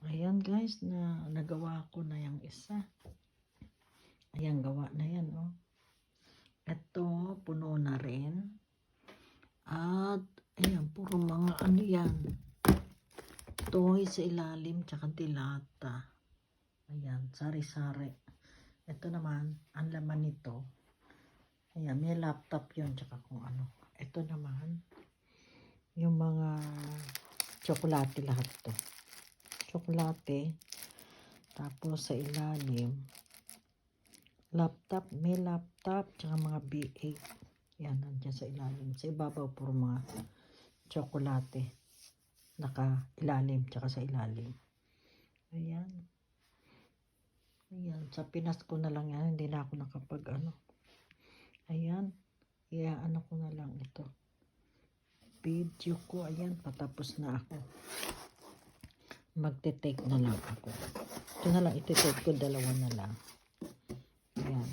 Ayan guys, nagawa ko na yung isa. Ayan, gawa na yan, oh. Ito, puno na rin. At, ayan, puro mga ano yan. Toy sa ilalim, tsaka dilata. Ayan, sari-sari. Ito naman, ang laman nito. Ayan, may laptop yun, tsaka kung ano. Ito naman, yung mga tsokolate lahat to. Tsokolate. Tapos sa ilalim, laptop, may laptop, tsaka mga B8. Yan, nandiyan sa ilalim. Sa ibabaw, puro mga tsokolate. Naka-ilalim, tsaka sa ilalim. Ayan. Ayan, sa Pinas ko na lang yan. Hindi na ako nakapag ano. Ayan. Ano ko na lang ito. Video ko. Ayan, patapos na ako. Magte-take na lang ako. Ito na lang, iti-take ko. Dalawa na lang. Ayan.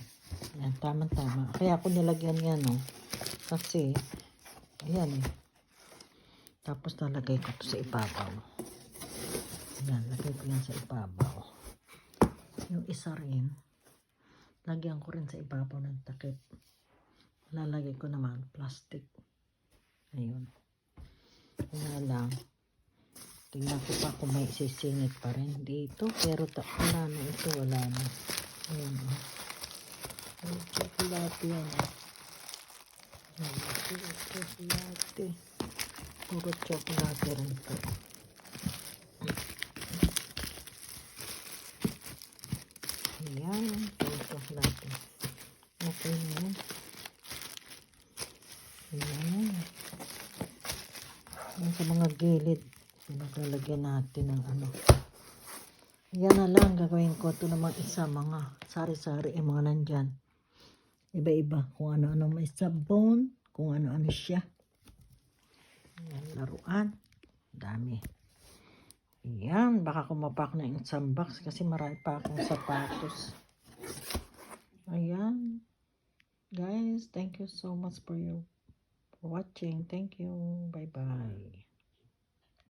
Ayan, tama-tama. Kaya ako nilagyan yan, no. Kasi, ayan eh. Tapos nalagay ko ito sa ibabaw. Ayan, lagay ko yan sa ibabaw. Yung isa rin, lagyan ko rin sa ibabaw ng takip. Lalagay ko naman plastic. Ayun. Kaya lang, tingnan ko pa kung may sisingit pa rin dito. Pero wala na ito, wala na. Ayun. Ay, tsokolate yan. Tsokolate. Puro tsokolate rin ito. Ayan, tsokolate. Okay na yan. Ayan. Ayan sa mga gilid. Pinaglalagyan natin ng ano. Yan na lang gagawin ko. Ito namang isa, mga sari-sari yung mga nandyan. Iba-iba. Kung ano-ano may sabon. Kung ano-ano siya. Ayan, laruan. Dami. Ayan, baka kumapak na yung isang box kasi marami pa akong sapatos. Ayan. Guys, thank you so much for watching. Thank you. Bye-bye.